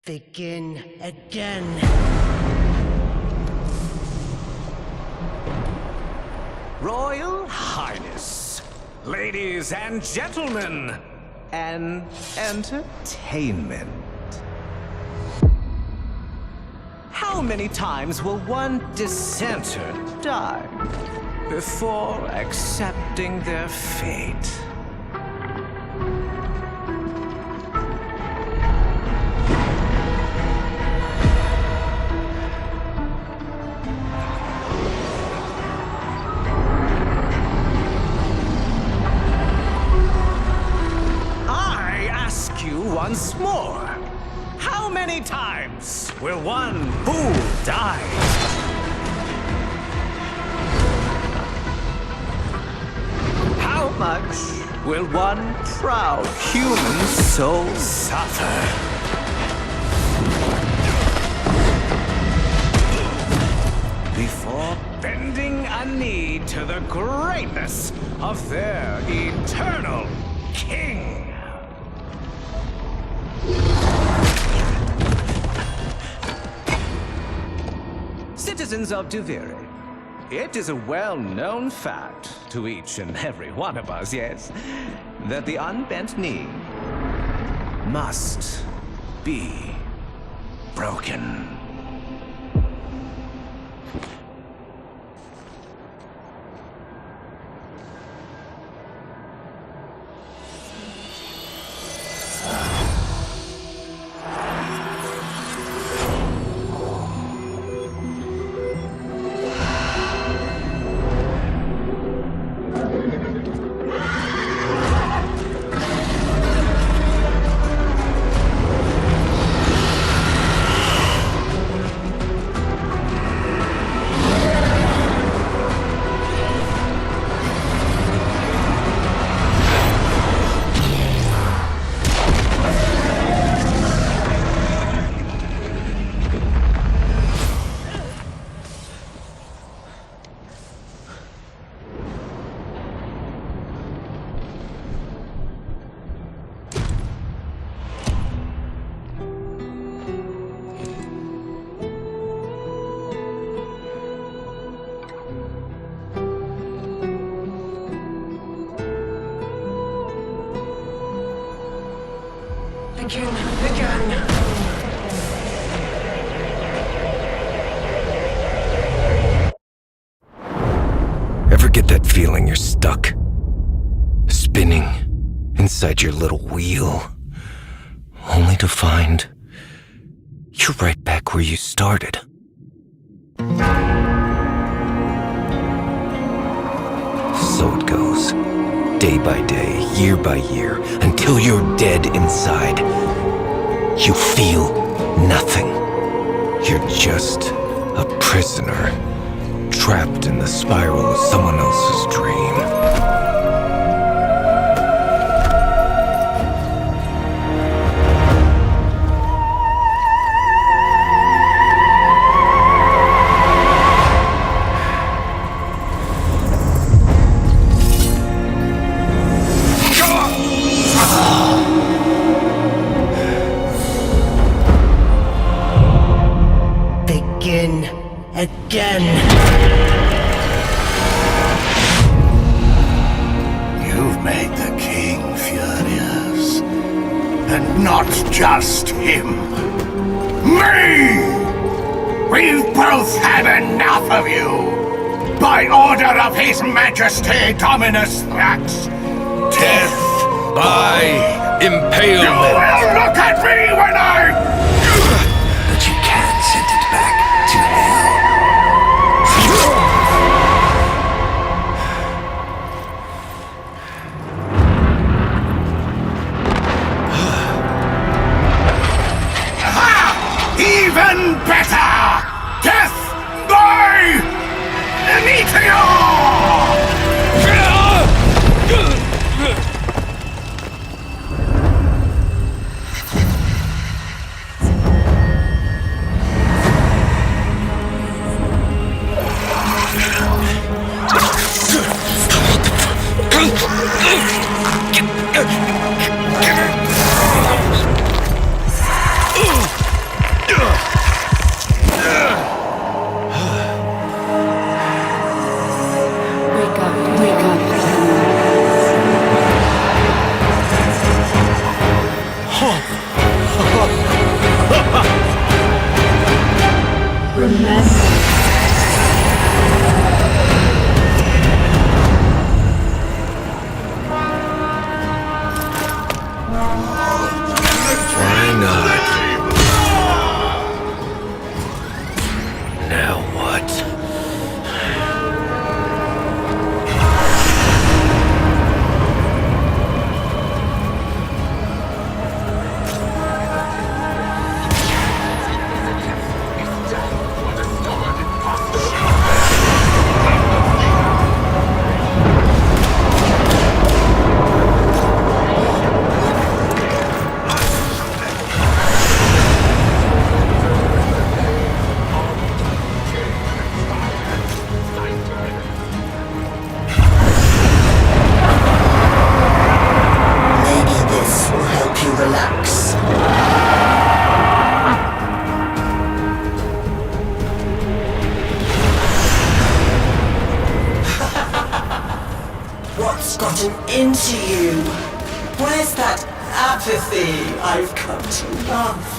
Begin again. Royal Highness, ladies and gentlemen, and entertainment. How many times will one dissenter die before accepting their fate? Once more, how many times will one fool die? How much will one proud human soul suffer? Before bending a knee to the greatness of their eternal king? Citizens of Duviri, it is a well-known fact to each and every one of us, yes, that the unbent knee must be broken. Begin. Ever get that feeling you're stuck? Spinning inside your little wheel, only to find you're right back where you started. So it goes, day by day, year by year, until you're dead inside. You feel nothing. You're just a prisoner, trapped in the spiral of someone else's dream. Begin again. You've made the king furious. And not just him. Me! We've both had enough of you! By order of His Majesty Dominus Thrax, death By impalement. You will look at me when I... But you can't send it back to hell. Even better! Death by meteor! What's gotten into you? Where's that apathy I've come to love?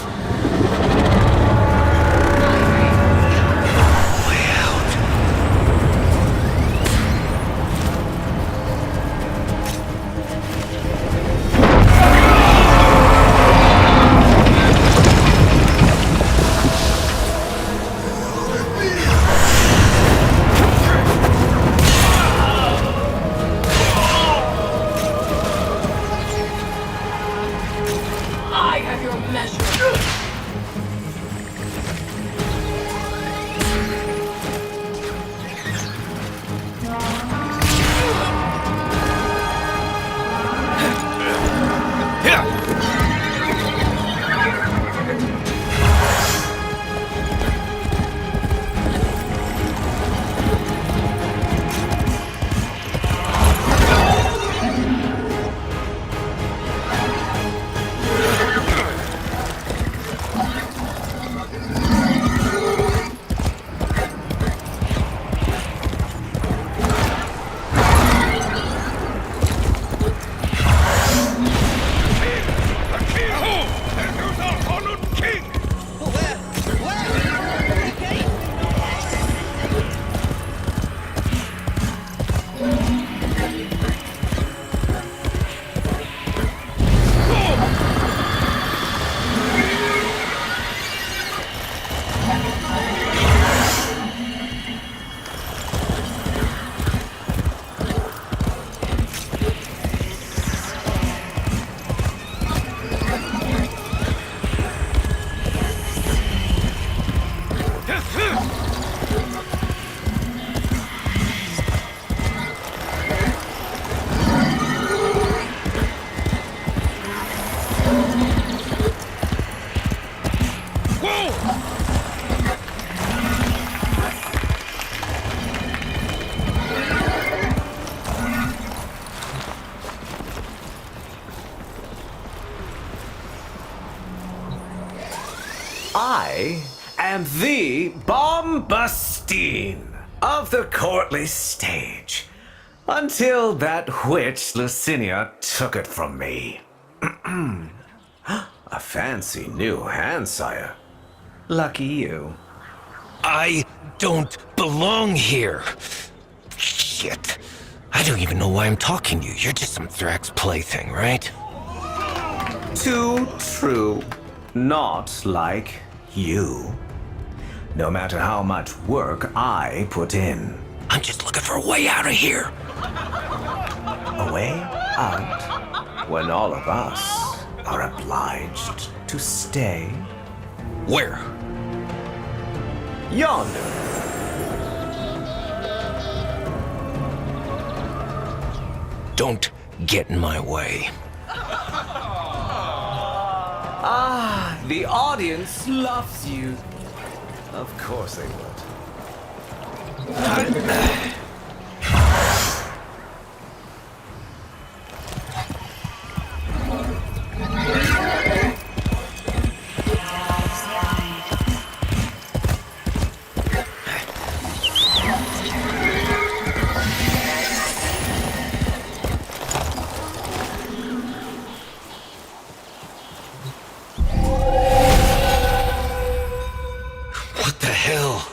I have your measure. I am the Bombastine of the courtly stage, until that witch Lucinia took it from me. A fancy new hand, sire. Lucky you. I don't belong here. Shit. I don't even know why I'm talking to you. You're just some Thrax plaything, right? Too true. Not like you. No matter how much work I put in. I'm just looking for a way out of here. A way out when all of us are obliged to stay. Where? Yonder. Don't get in my way. Ah, the audience loves you. Of course they would. What the hell?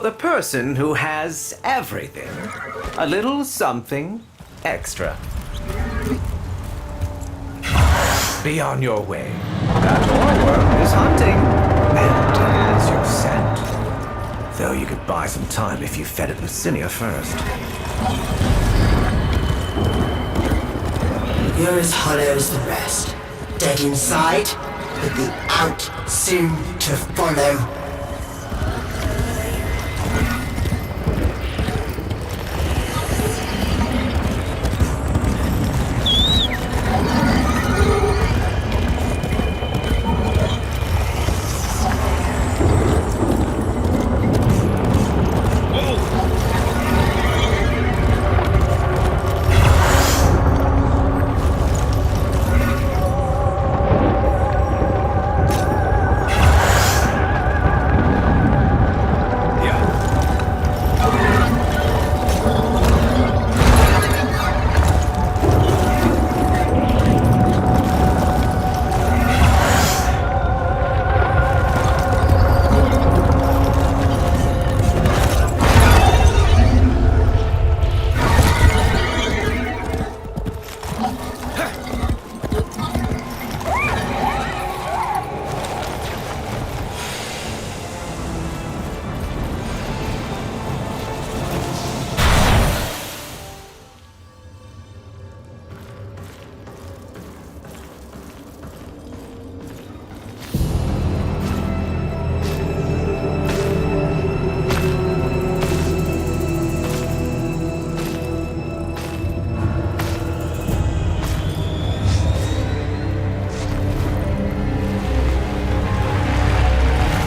the person who has everything. A little something extra. Be on your way. That oilworm is hunting, and it is your scent. Though you could buy some time if you fed it Lucinia first. You're as hollow as the rest. Dead inside, but the out soon to follow.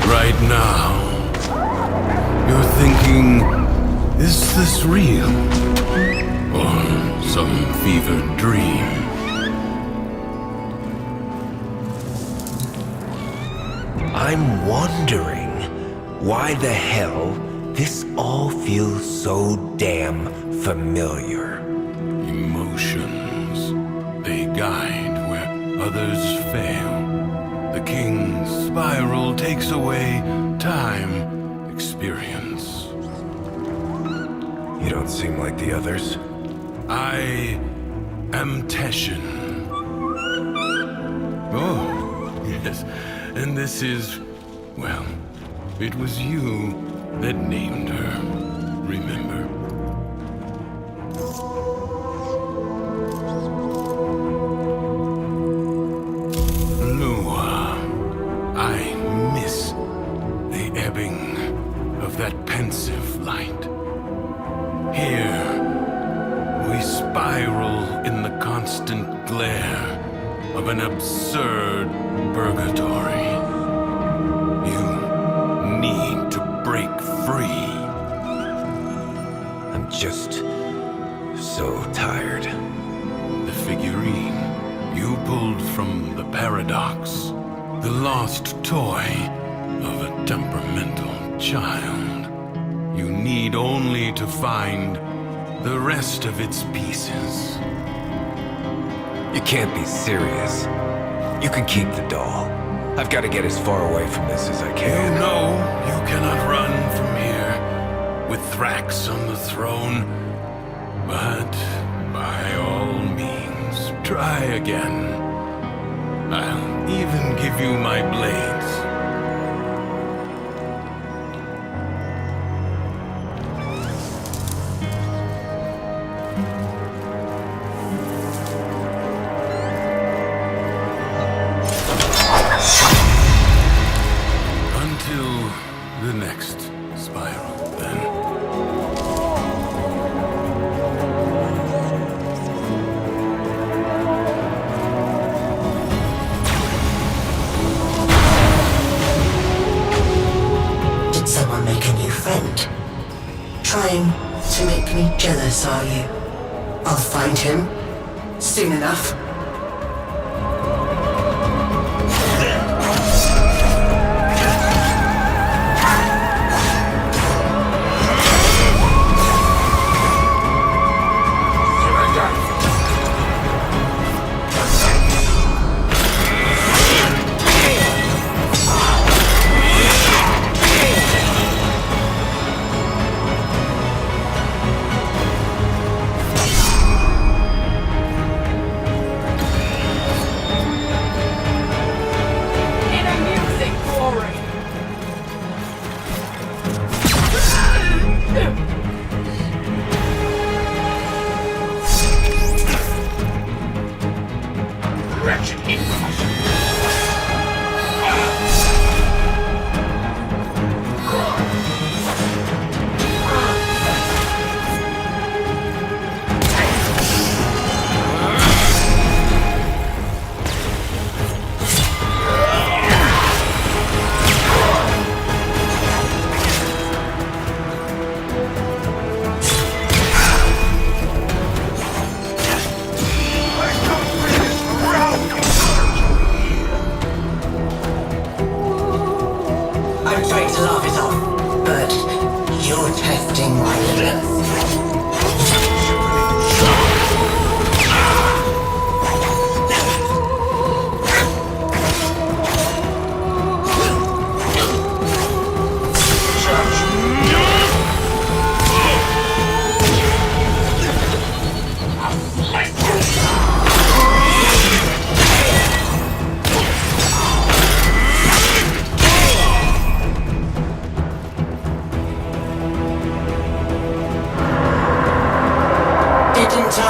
Right now, you're thinking, is this real? Or some fevered dream? I'm wondering why the hell this all feels so damn familiar. Emotions, they guide where others fail. The king's spiral takes away time, experience. You don't seem like the others. I am Teshin. Oh, yes. And this is, well, it was you that named her. Remember? I miss the ebbing of that pensive light. Here, we spiral in the constant glare of an absurd purgatory. You need to break free. I'm just so tired. The figurine you pulled from the Paradox. The lost toy of a temperamental child. You need only to find the rest of its pieces. You can't be serious. You can keep the doll. I've got to get as far away from this as I You can. know you cannot run from here with Thrax on the throne. But by all means, try again. I'll even give you my blades. Until the next spiral, then. Trying to make me jealous, are you? I'll find him soon enough.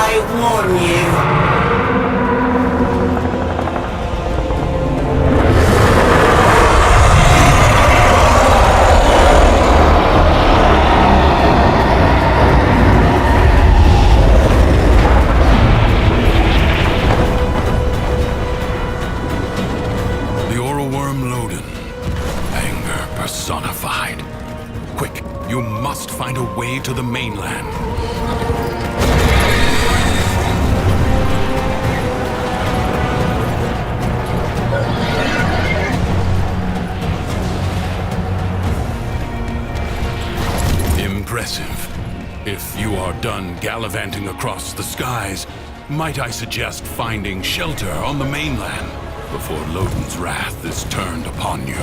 I warn you. Personified. Quick, you must find a way to the mainland. Impressive. If you are done gallivanting across the skies, might I suggest finding shelter on the mainland before Loden's wrath is turned upon you?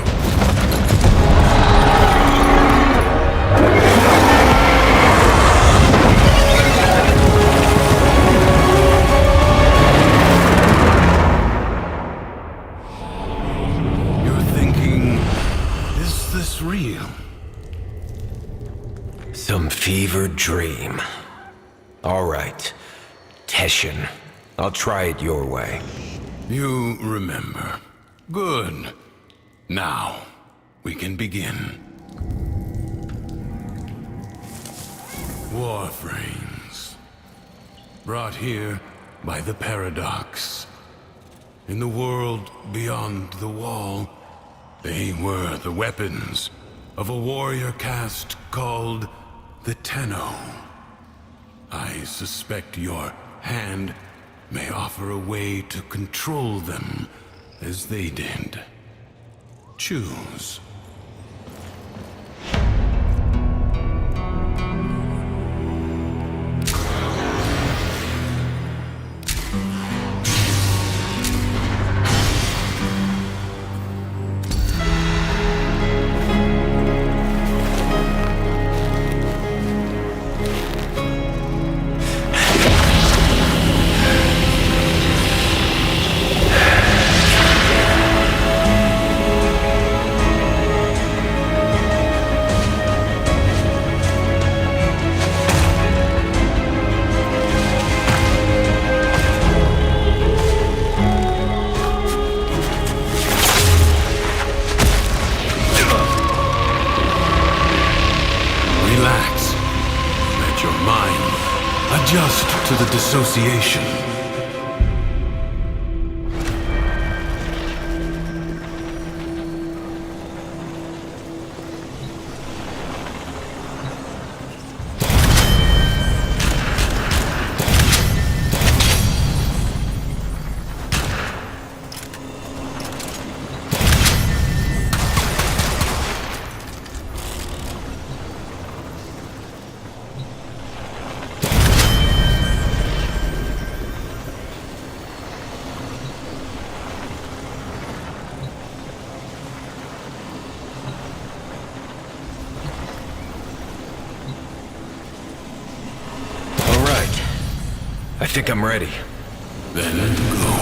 You're thinking, is this real? Some fevered dream. All right, Teshin. I'll try it your way. You remember. Good. Now, we can begin. Warframes. Brought here by the Paradox. In the world beyond the wall, they were the weapons of a warrior caste called the Tenno. I suspect your hand may offer a way to control them as they did. Choose. Adjust to the dissociation. I think I'm ready. Then go.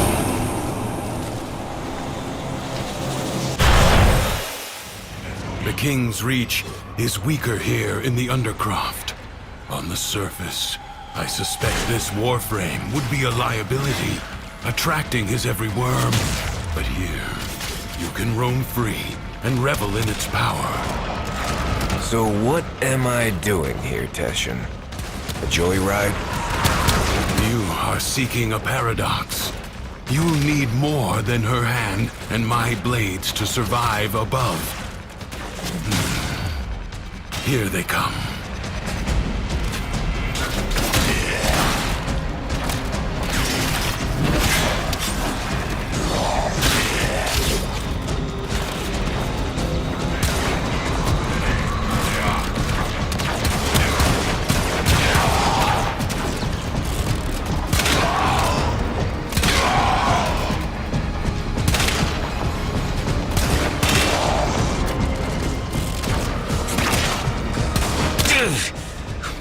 The King's Reach is weaker here in the Undercroft. On the surface, I suspect this warframe would be a liability, attracting his every worm. But here, you can roam free and revel in its power. So what am I doing here, Teshin? A joyride? You are seeking a paradox. You'll need more than her hand and my blades to survive above. Here they come.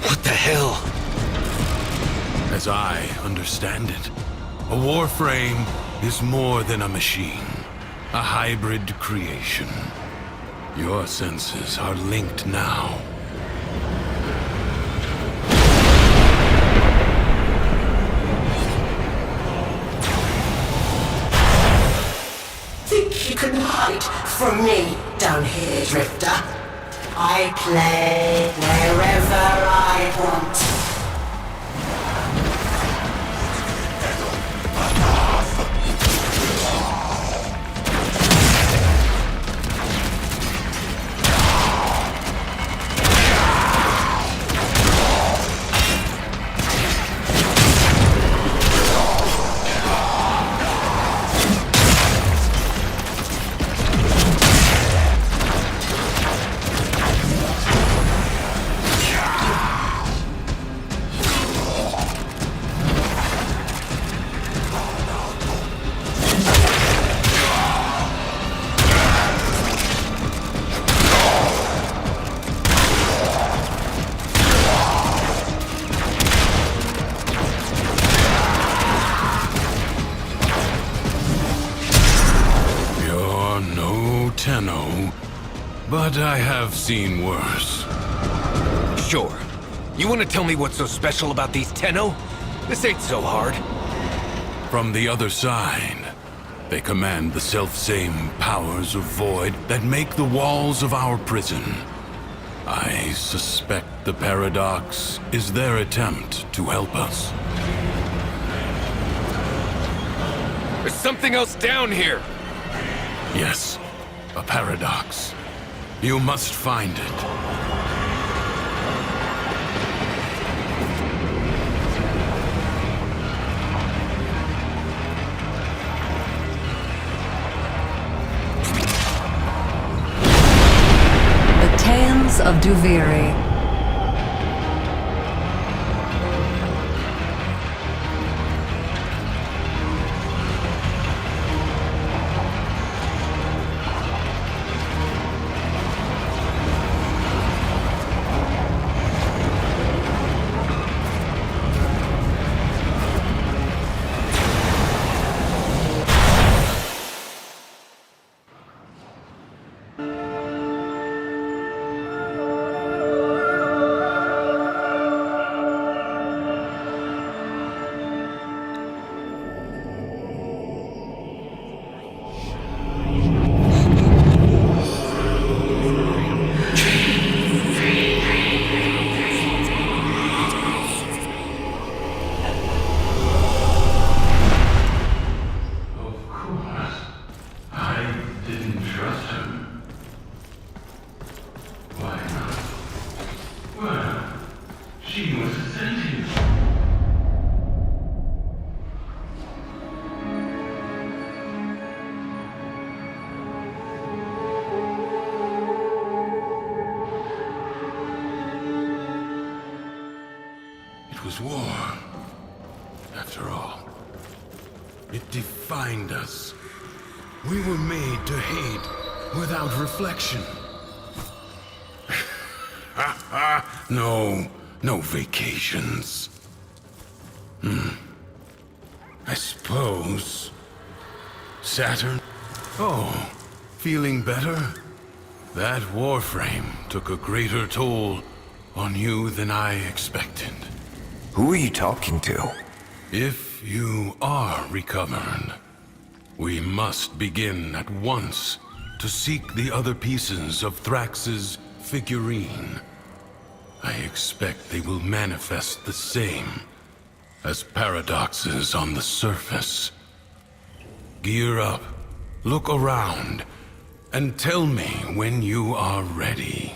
What the hell? As I understand it, a warframe is more than a machine, a hybrid creation. Your senses are linked now. from me down here, Drifter. I play wherever I want. But I have seen worse. Sure. You want to tell me what's so special about these Tenno? This ain't so hard. From the other side, they command the self-same powers of void that make the walls of our prison. I suspect the Paradox is their attempt to help us. There's something else down here! Yes, a Paradox. You must find it. The Tales of Duviri. It was war, after all. It defined us. We were made to hate without reflection. No vacations. I suppose. Saturn? Oh, feeling better? That warframe took a greater toll on you than I expected. Who are you talking to? If you are recovered, we must begin at once to seek the other pieces of Thrax's figurine. I expect they will manifest the same as paradoxes on the surface. Gear up, look around, and tell me when you are ready.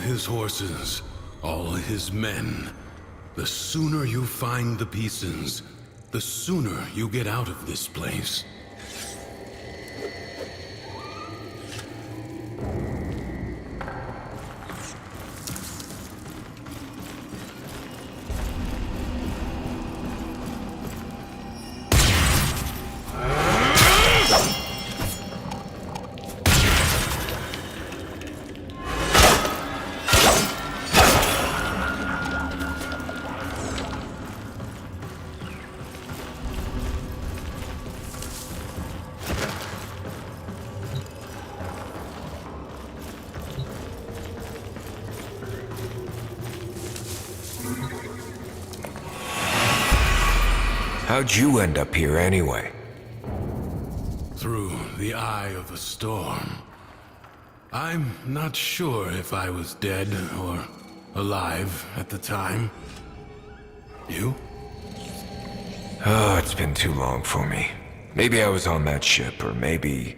His horses, all his men. The sooner you find the pieces, the sooner you get out of this place. How'd you end up here anyway? Through the eye of a storm. I'm not sure if I was dead or alive at the time. You? Oh, it's been too long for me. Maybe I was on that ship, or maybe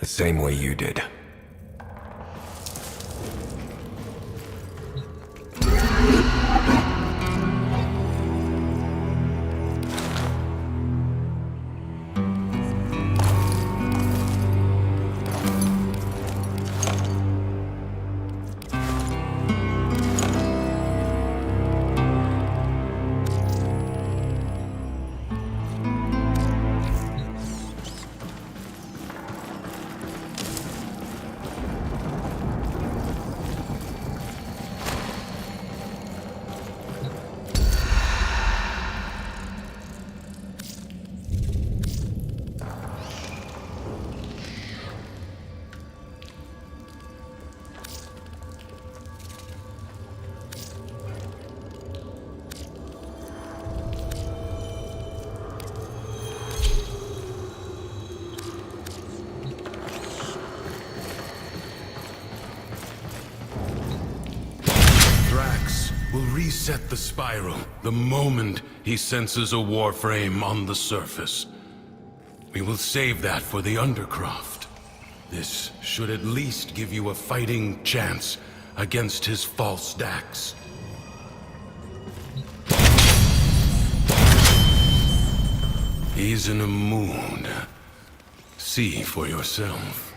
the same way you did. Will reset the spiral the moment he senses a warframe on the surface. We will save that for the Undercroft. This should at least give you a fighting chance against his false Dax. He's in a mood. See for yourself.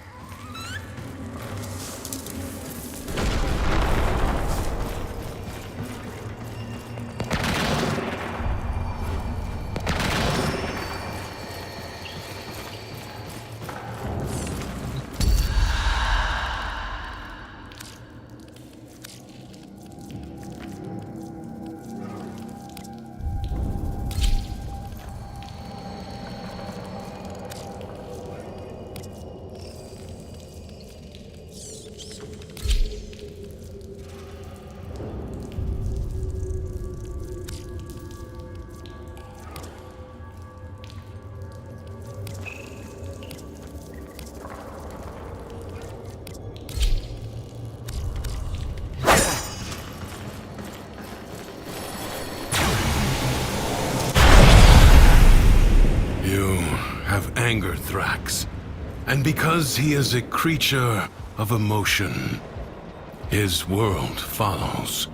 Anger Thrax, and because he is a creature of emotion, his world follows.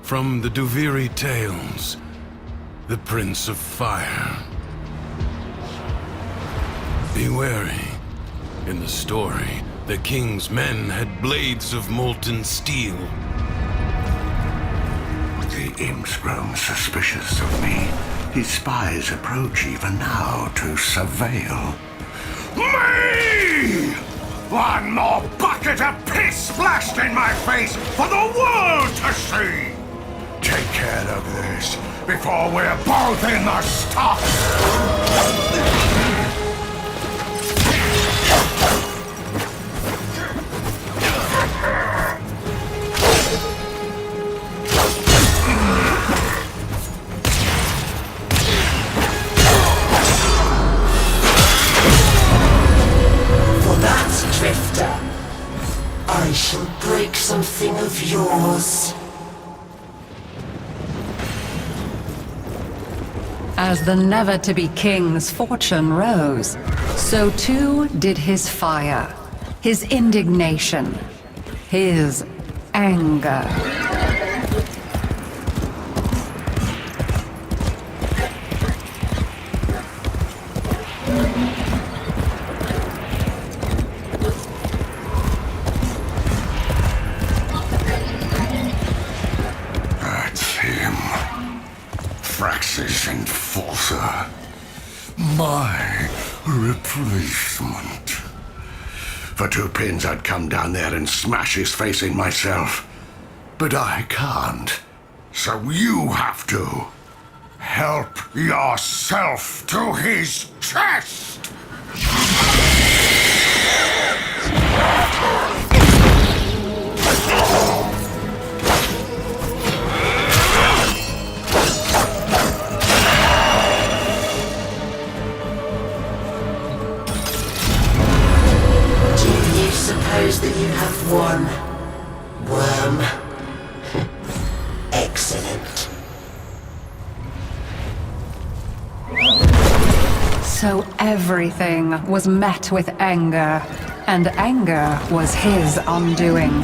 From the Duviri tales, the Prince of Fire. Be wary. In the story, the king's men had blades of molten steel. The imp's grown suspicious of me. His spies approach even now to surveil. Me! One more bucket of piss splashed in my face for the world to see! Take care of this before we're both in the stocks! I shall break something of yours. As the never-to-be king's fortune rose, so too did his fire, his indignation, his anger. Thrax's enforcer. My replacement. For 2 pins I'd come down there and smash his face in myself. But I can't. So you have to. Help yourself to his chest! So everything was met with anger, and anger was his undoing.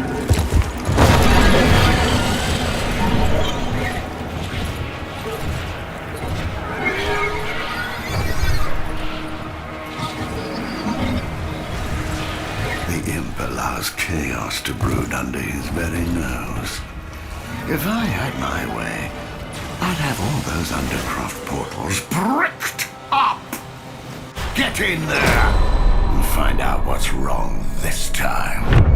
The imp allows chaos to brood under his very nose. If I had my way, I'd have all those undercroft portals bricked up! Get in there and find out what's wrong this time.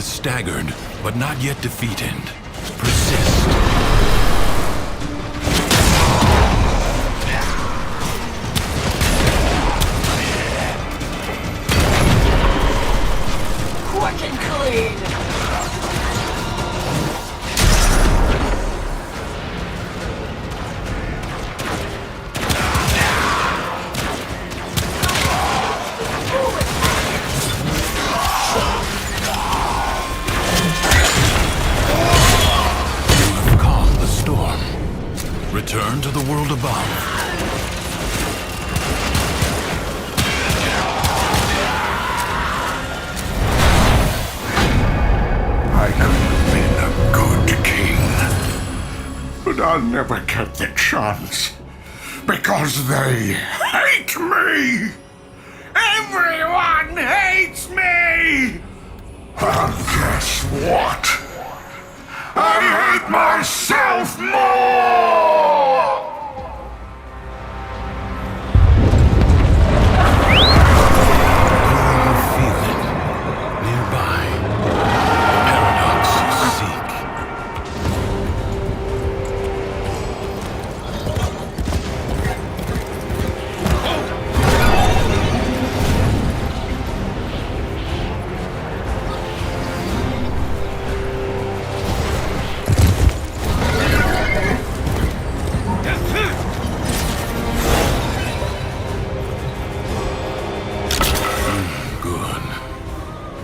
Staggered, but not yet defeated. Persist. Quick and clean! Return to the world above. I could have been a good king, but I'll never get the chance, because they hate me! Everyone hates me! And guess what? I hate myself more! Feel it. Nearby. Paradox you seek.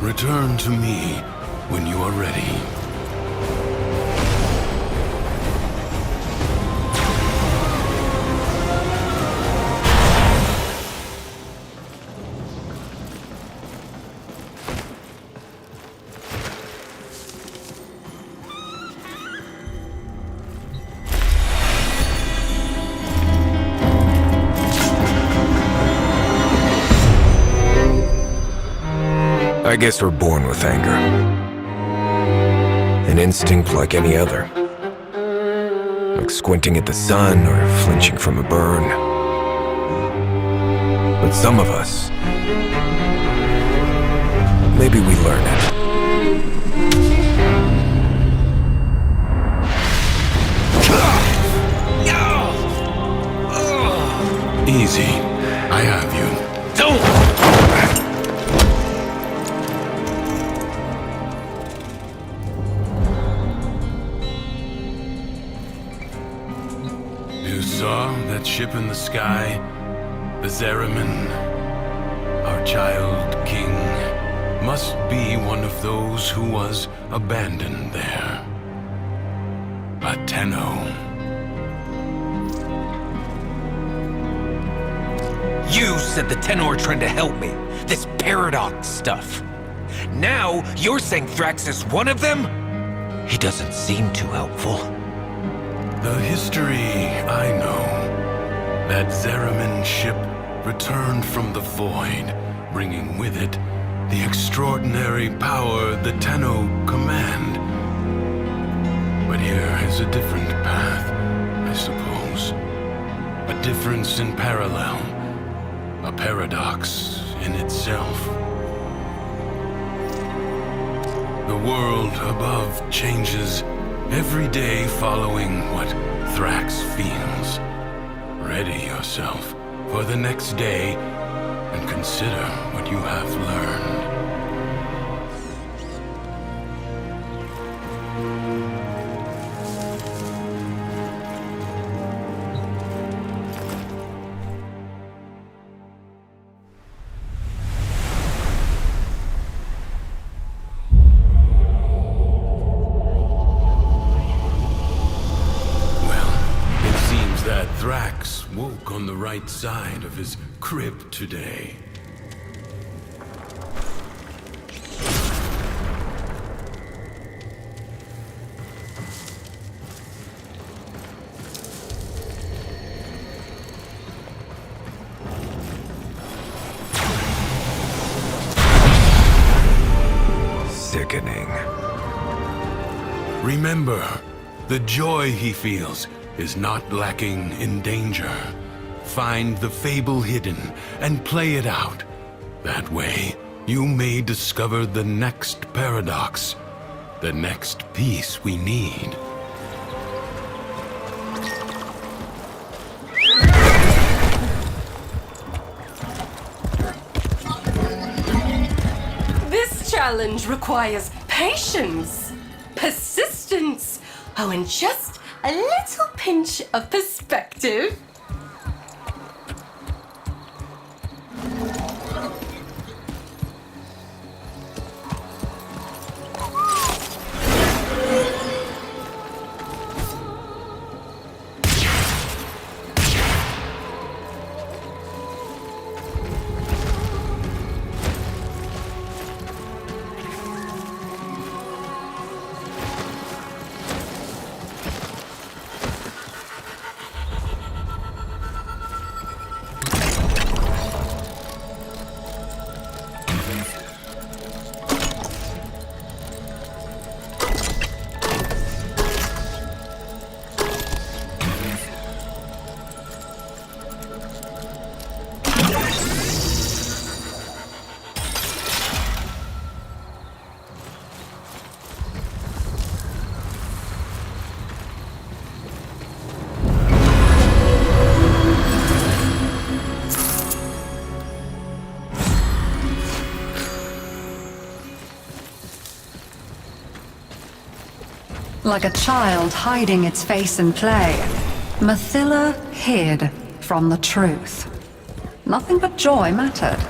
Return to me when you are ready. I guess we're born with anger. An instinct like any other. Like squinting at the sun or flinching from a burn. But some of us, maybe we learn it. Easy. I have you. Don't! You saw that ship in the sky? The Zariman? Our child king must be one of those who was abandoned there. A Tenno. You said the Tenno are trying to help me. This paradox stuff. Now, you're saying Thrax is one of them? He doesn't seem too helpful. The history I know. That Zariman ship returned from the void, bringing with it the extraordinary power the Tenno command. But here is a different path, I suppose. A difference in parallel, a paradox in itself. The world above changes every day following what Thrax feels. Ready yourself for the next day and consider what you have learned. Thrax woke on the right side of his crib today. Sickening. Remember, the joy he feels is not lacking in danger. Find the fable hidden and play it out. That way, you may discover the next paradox, the next piece we need. This challenge requires patience, persistence, and just a little pinch of perspective. Like a child hiding its face in play, Mathila hid from the truth. Nothing but joy mattered.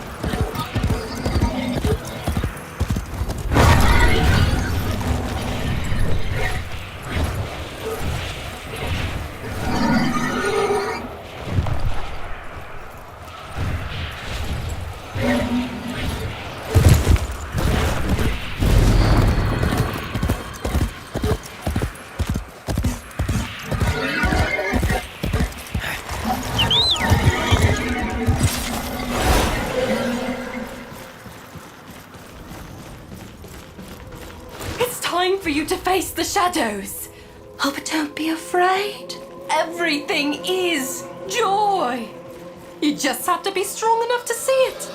Time for you to face the shadows. Oh, but don't be afraid. Everything is joy. You just have to be strong enough to see it.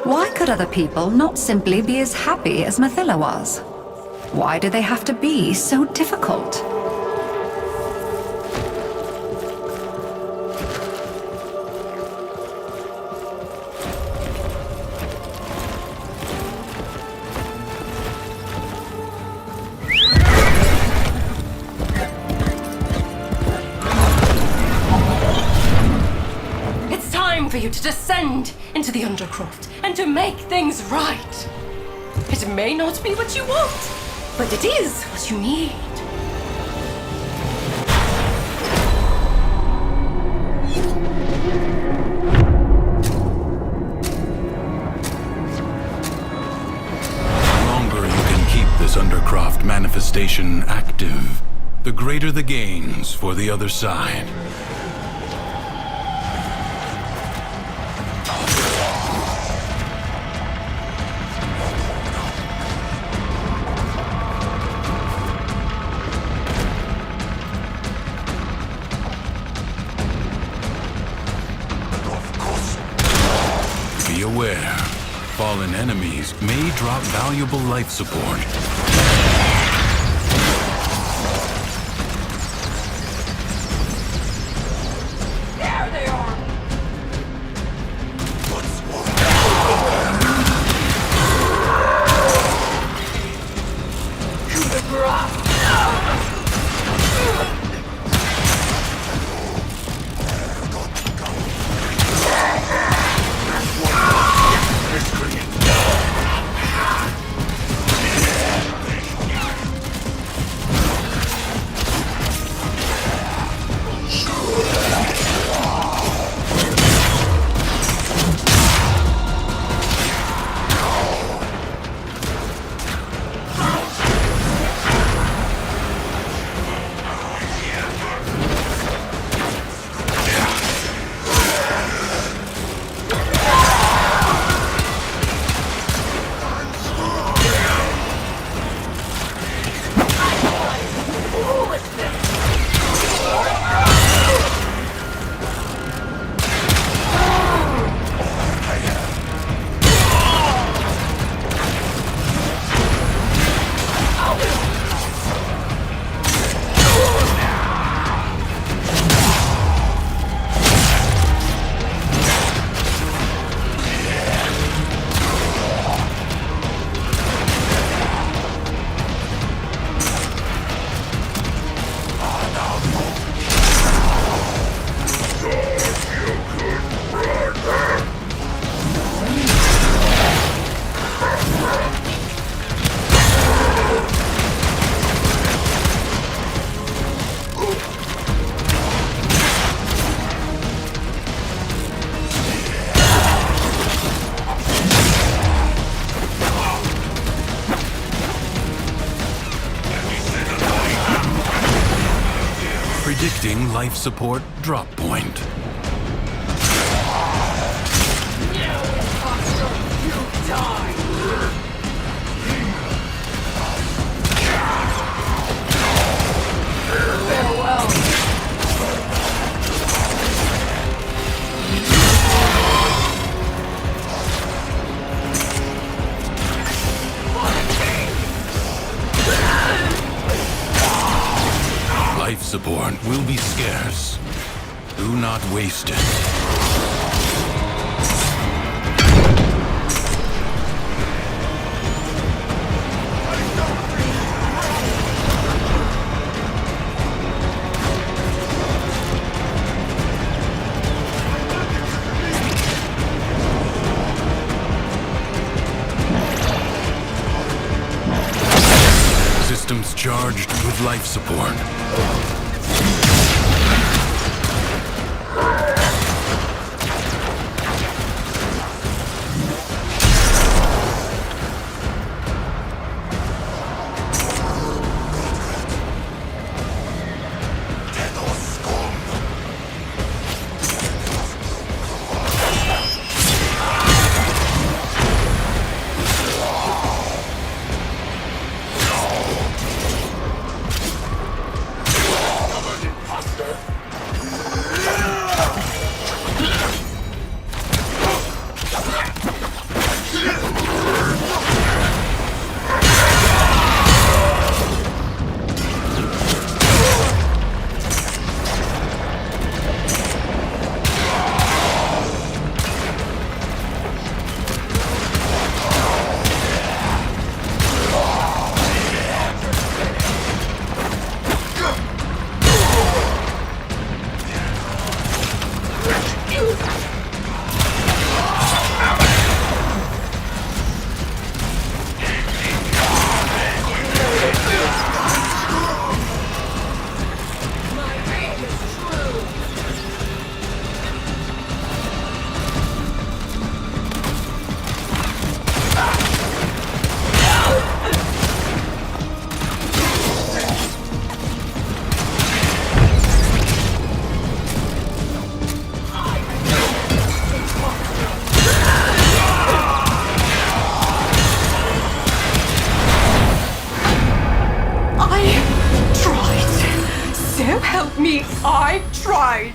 Why could other people not simply be as happy as Mathila was? Why do they have to be so difficult? It's time for you to descend into the Undercroft and to make things right. It may not be what you want, but it is what you need. The longer you can keep this Undercroft manifestation active, the greater the gains for the other side. Be aware, fallen enemies may drop valuable life support. There they are! Predicting life support drop point. Life support will be scarce. Do not waste it. Systems charged with life support. I tried.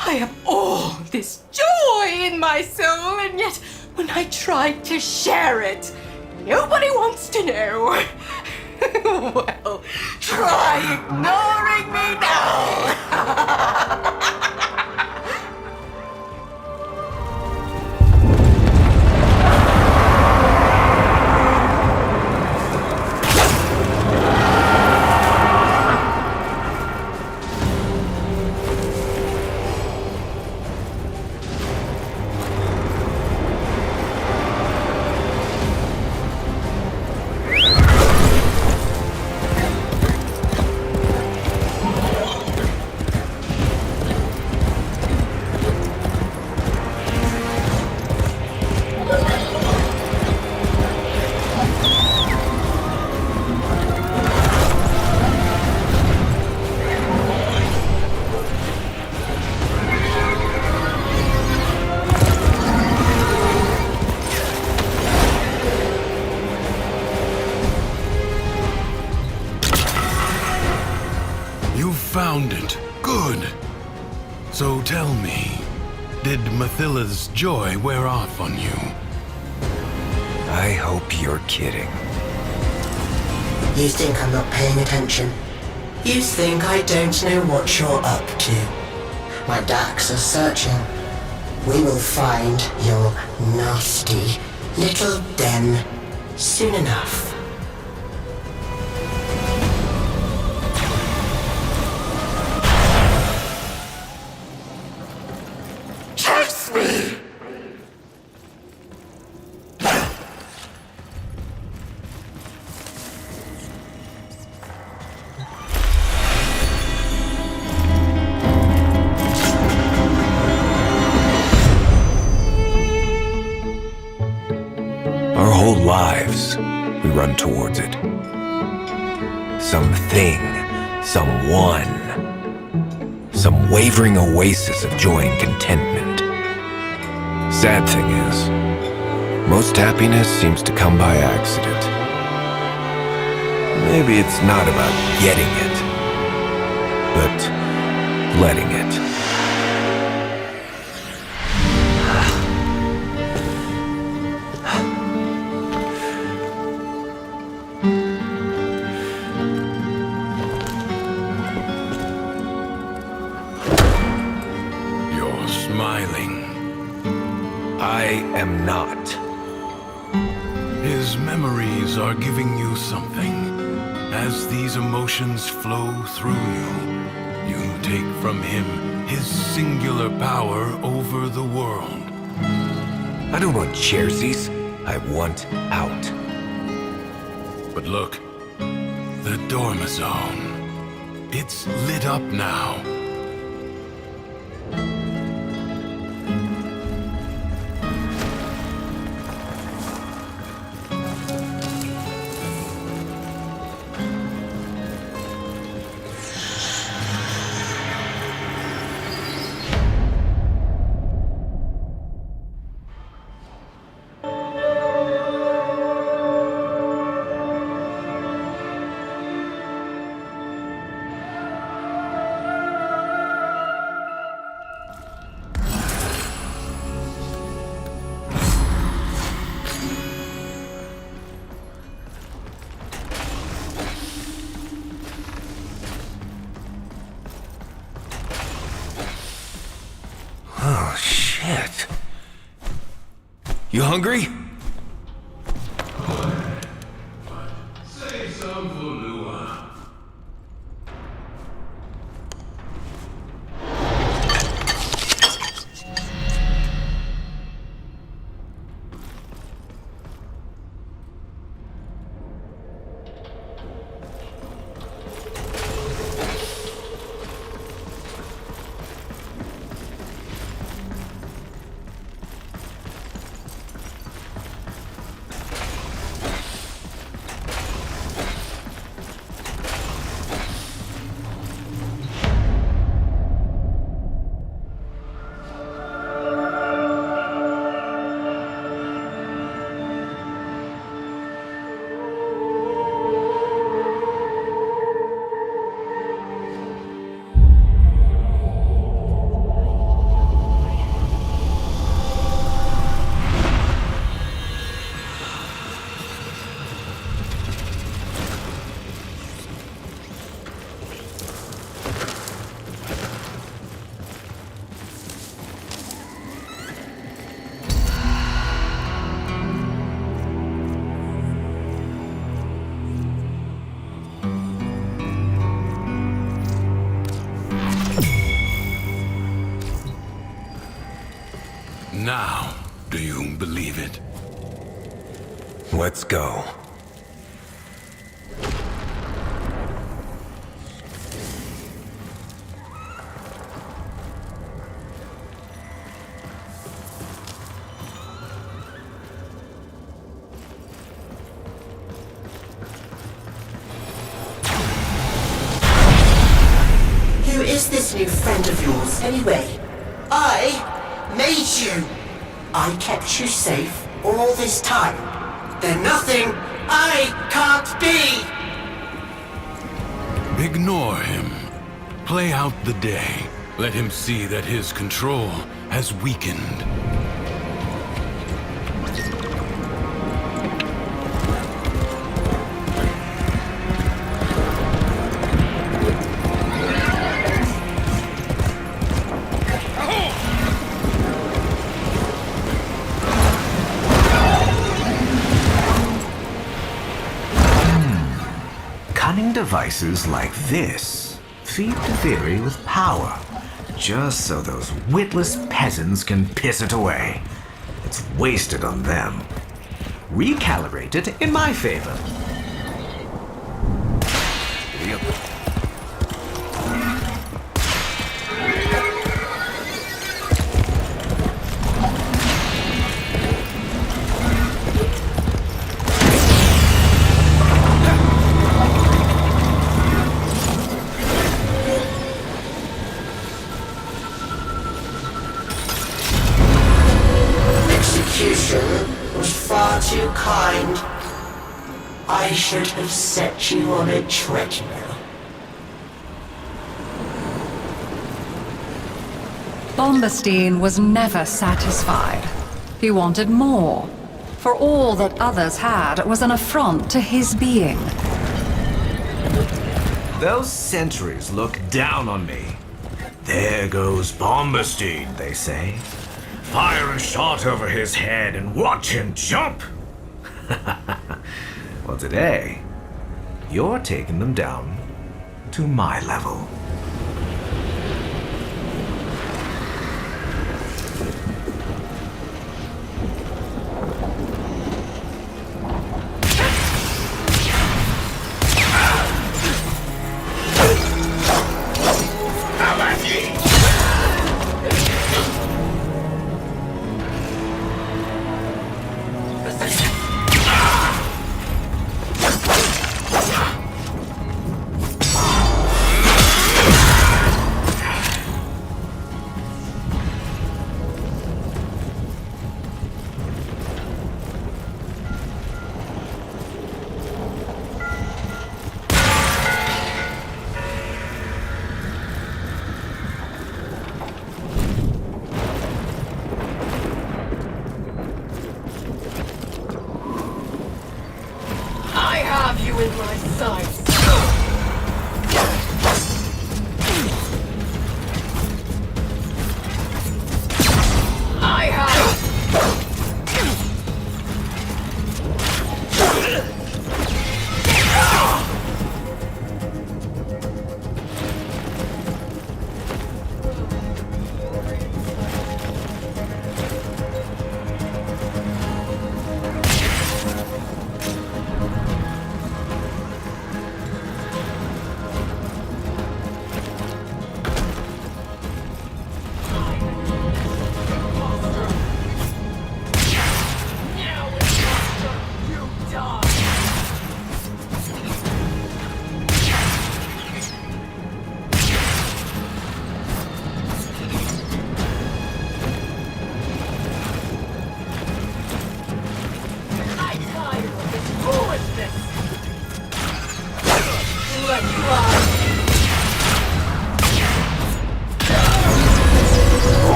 I have all this joy in my soul, and yet when I tried to share it, nobody wants to know. Well, try ignoring me now. Found it. Good. So tell me, did Mathilla's joy wear off on you? I hope you're kidding. You think I'm not paying attention? You think I don't know what you're up to? My Dax are searching. We will find your nasty little den soon enough. Our whole lives, we run towards it. Something, someone, some wavering oasis of joy and contentment. Sad thing is, most happiness seems to come by accident. Maybe it's not about getting it, but letting it. Smiling. I am not. His memories are giving you something. As these emotions flow through you, you take from him his singular power over the world. I don't want Jerseys. I want out. But look, the Dormazone. It's lit up now. Oh, shit. You hungry? Save some for Lua. Now, do you believe it? Let's go. Who is this new friend of yours, anyway? I made you. I kept you safe all this time. There's nothing I can't be. Ignore him. Play out the day. Let him see that his control has weakened. Cunning devices like this feed Duviri with power, just so those witless peasants can piss it away. It's wasted on them. Recalibrate it in my favor. Was far too kind. I should have set you on a treadmill. Bombastine was never satisfied. He wanted more. For all that others had was an affront to his being. Those sentries look down on me. There goes Bombastine, they say. Fire a shot over his head and watch him jump! Well, today, you're taking them down to my level. In my sights. I have.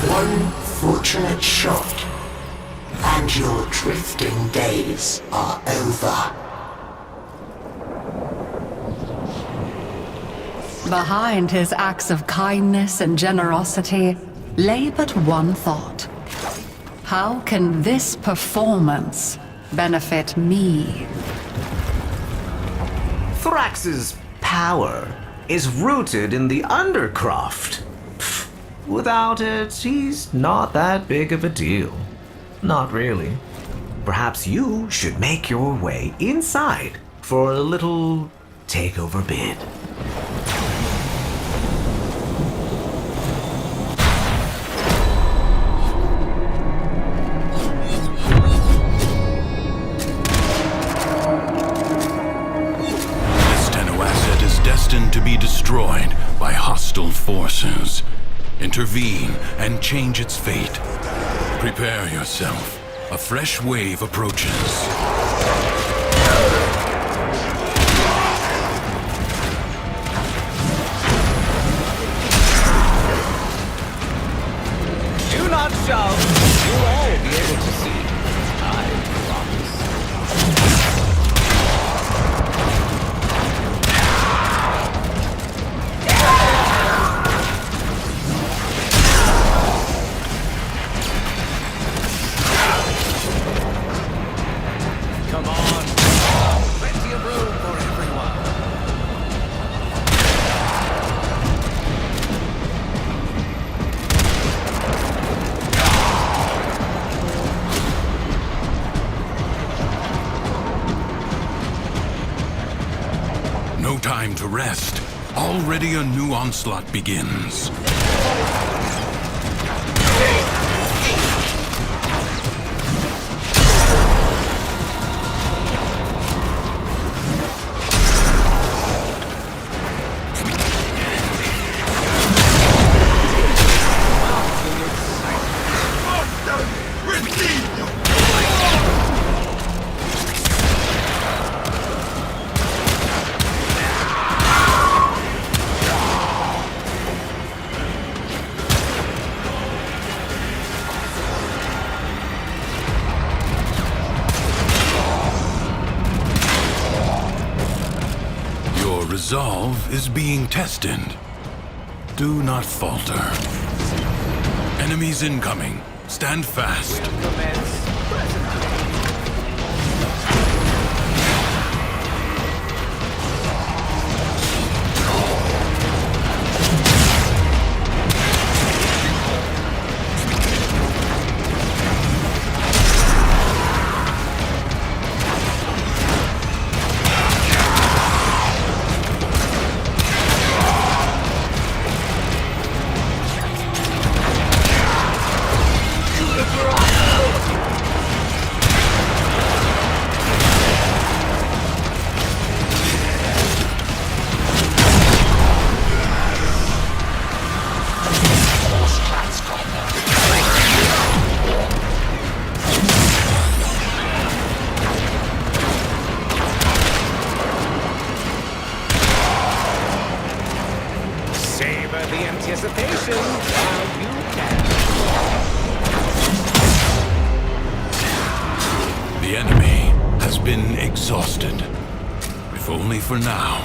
One fortunate shot, and your drifting days are over. Behind his acts of kindness and generosity lay but one thought. How can this performance benefit me? Thrax's power is rooted in the Undercroft. Without it, he's not that big of a deal. Not really. Perhaps you should make your way inside for a little takeover bid. This Asset is destined to be destroyed by hostile forces. Intervene and change its fate. Prepare yourself. A fresh wave approaches. Do not shout. You'll all be able to see. I promise. Come on. Plenty of room for everyone. No time to rest. Already a new onslaught begins. Resolve is being tested. Do not falter. Enemies incoming. Stand fast. Anticipation while you can. The enemy has been exhausted, if only for now.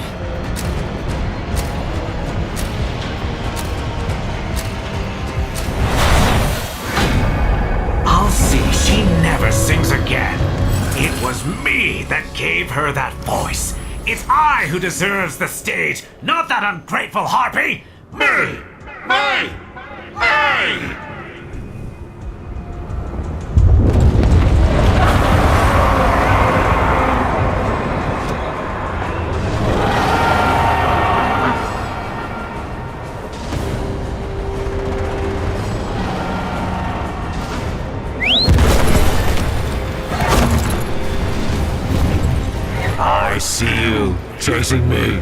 I'll see she never sings again. It was me that gave her that voice. It's I who deserves the stage, not that ungrateful harpy. Me! Me! Me! I see you chasing me.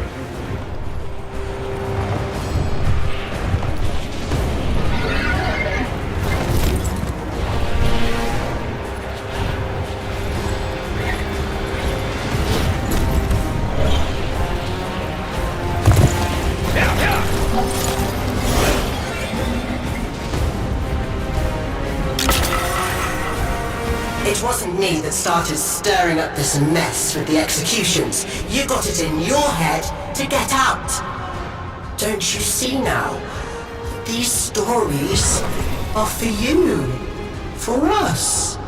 It wasn't me that started stirring up this mess with the executions. You got it in your head to get out. Don't you see now? These stories are for you. For us.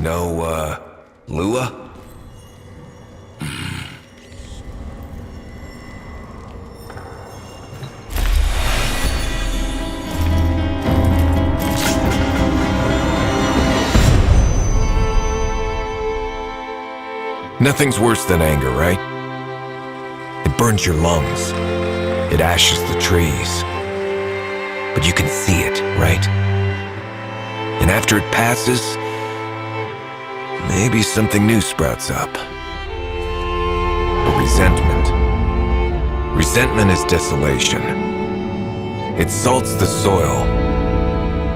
No, Lua? Nothing's worse than anger, right? It burns your lungs. It ashes the trees. But you can see it, right? And after it passes, maybe something new sprouts up. But resentment is desolation. It salts the soil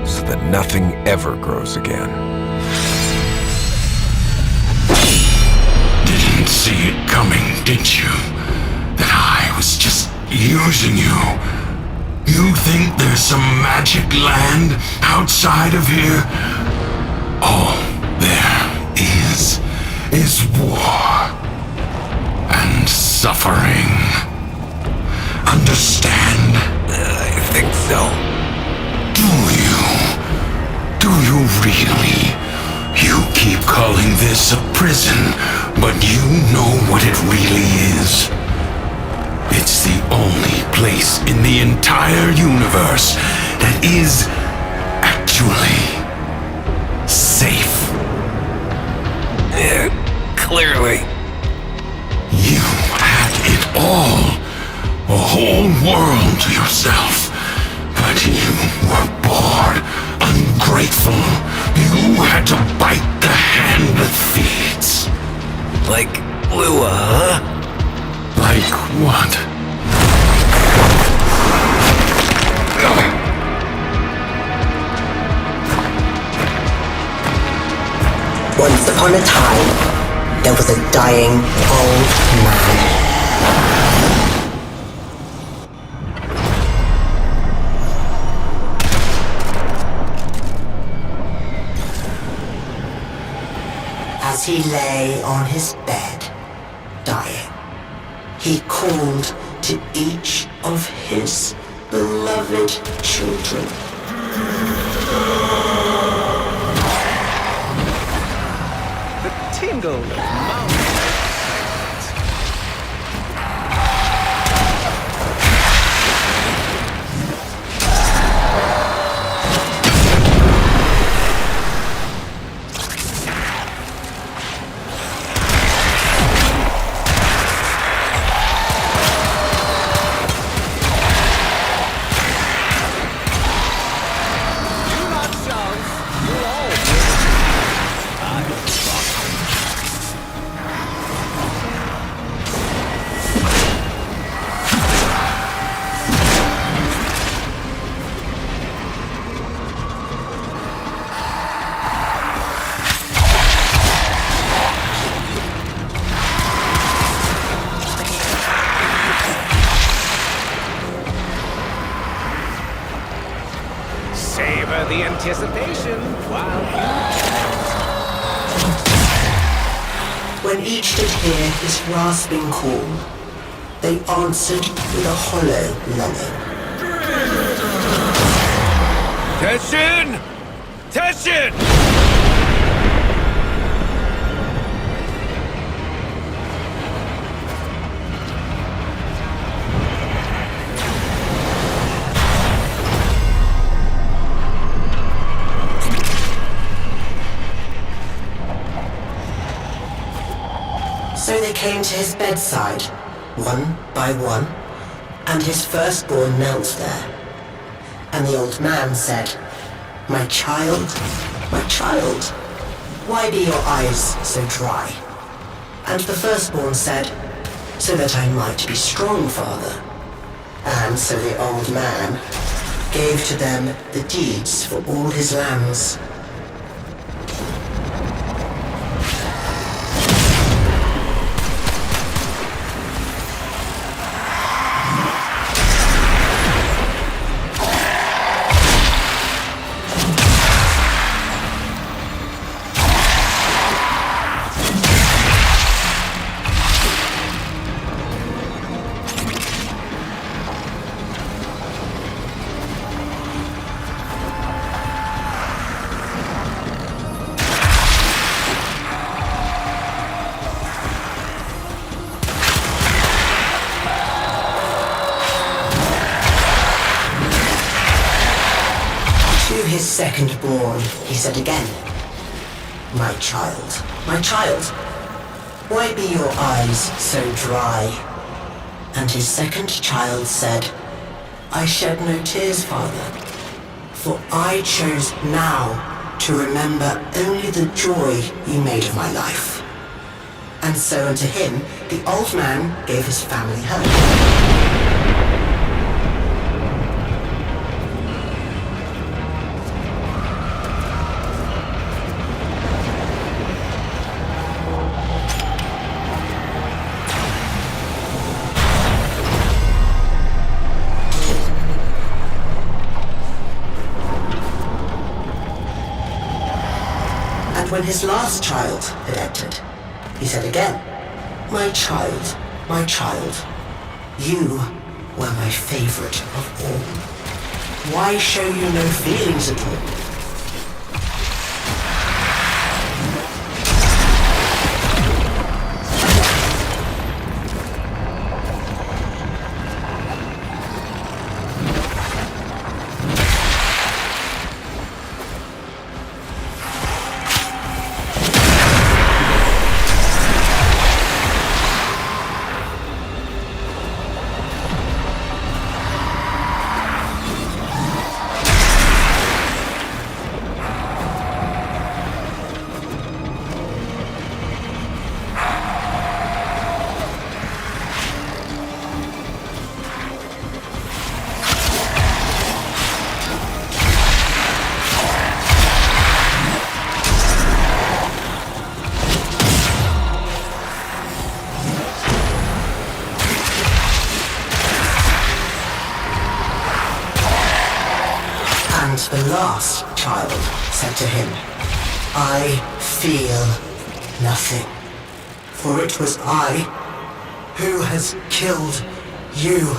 so that nothing ever grows again. Didn't see it coming, did you? That I was just using you. You think there's some magic land outside of here? All there is war and suffering. Understand? I think so. Do you? Do you really? You keep calling this a prison, but you know what it really is. It's the only place in the entire universe that is actually safe. Yeah, clearly. You had it all. A whole world to yourself. But you were bored, ungrateful. You had to bite the hand that feeds. Like Lua, huh? Like what? Once upon a time, there was a dying old man. As he lay on his bed, dying, he called to each of his beloved children. The tingle of mountain. Savor the anticipation while When each did hear his rasping call, they answered with a hollow longing. Teshin! Teshin! So they came to his bedside, one by one, and his firstborn knelt there. And the old man said, my child, why be your eyes so dry? And the firstborn said, so that I might be strong, father. And so the old man gave to them the deeds for all his lands. his second-born, he said again, my child, why be your eyes so dry? And his second child said, I shed no tears, father, for I chose now to remember only the joy you made of my life. And so unto him, the old man gave his family home. And when his last child had entered, he said again, my child, you were my favorite of all. Why show you no feelings at all? And the last child said to him, I feel nothing, for it was I who has killed you.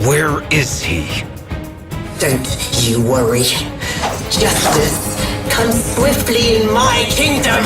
Where is he? Don't you worry. Justice comes swiftly in my kingdom.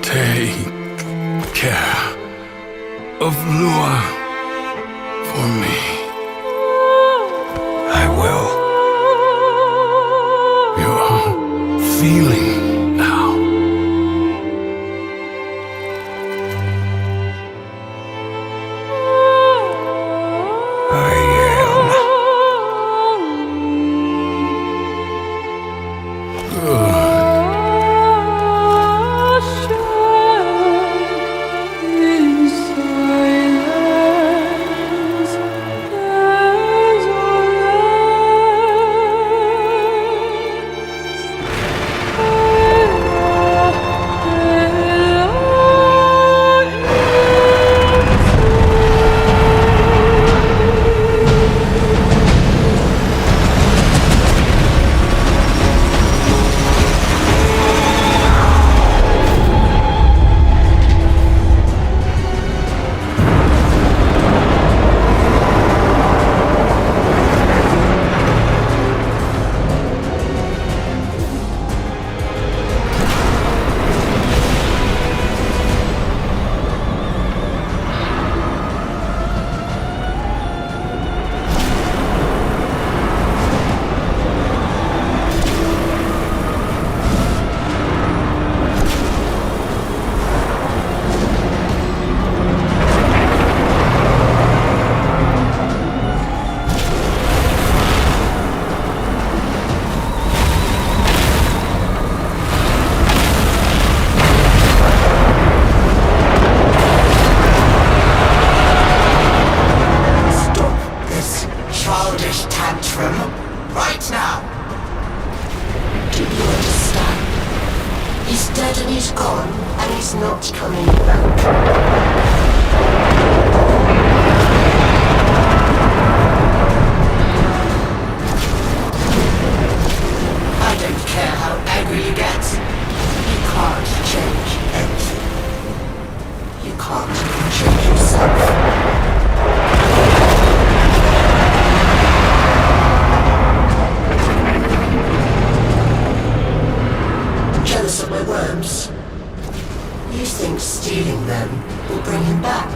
Take care of Lua for me. I will. You're feeling now. I am. Right now! Do you understand? He's dead and he's gone, and he's not coming back. I don't care how angry you get. You can't change anything. You can't even change yourself. Jealous of my worms? You think stealing them will bring him back?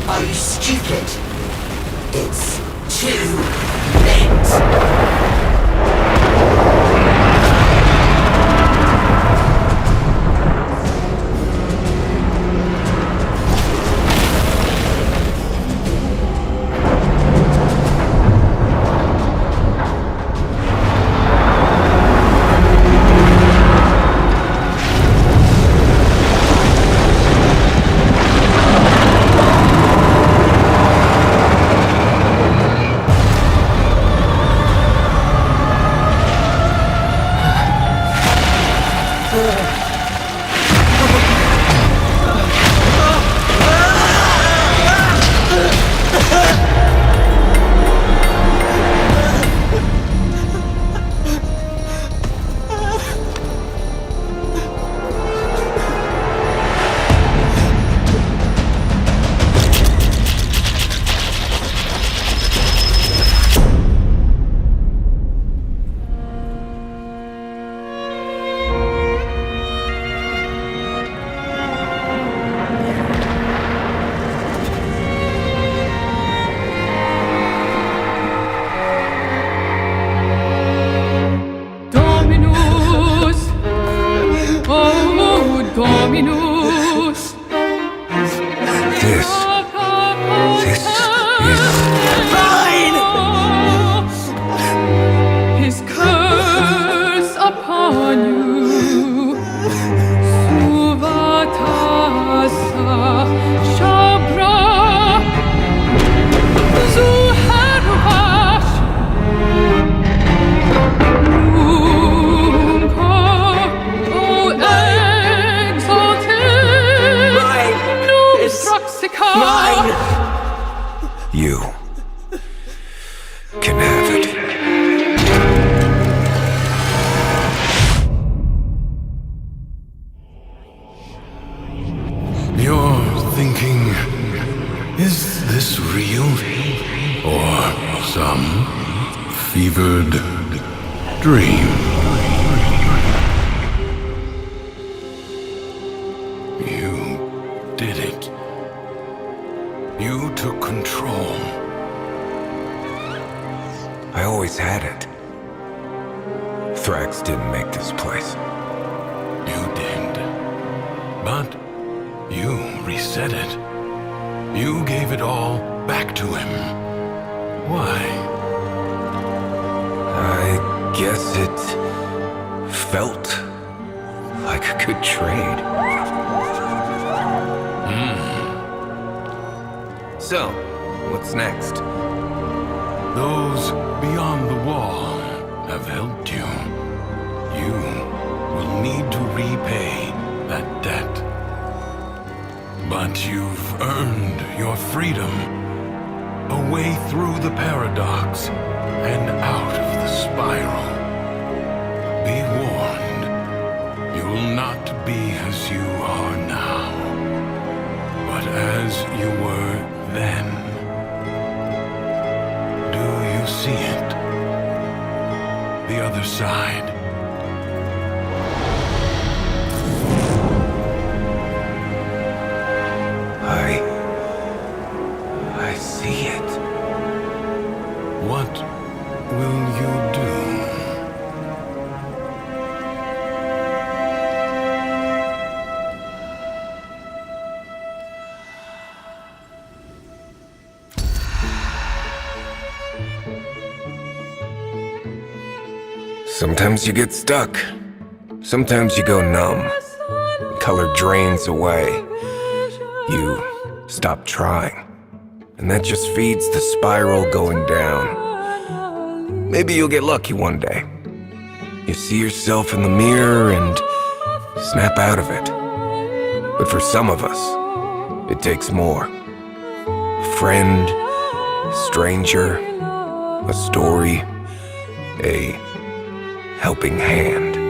Are you stupid? It's too late. Dominus. This is mine! His curse upon you. Suvatasa Shabra Zuhervash you. Can have it. You're thinking, is this real? Or some fevered dream? always had it. Thrax didn't make this place. You did. But you reset it. You gave it all back to him. Why? I guess it felt like a good trade. So, what's next? Those beyond the wall have helped you. You will need to repay that debt. But you've earned your freedom. A way through the paradox and out of the spiral. Be warned, you'll not be as you are now, but as you were then. Do you see it? The other side. I see it. What will you do? Sometimes you get stuck. Sometimes you go numb. Color drains away. You stop trying. And that just feeds the spiral going down. Maybe you'll get lucky one day. You see yourself in the mirror and snap out of it. But for some of us, it takes more. A friend, a stranger, a story, a helping hand.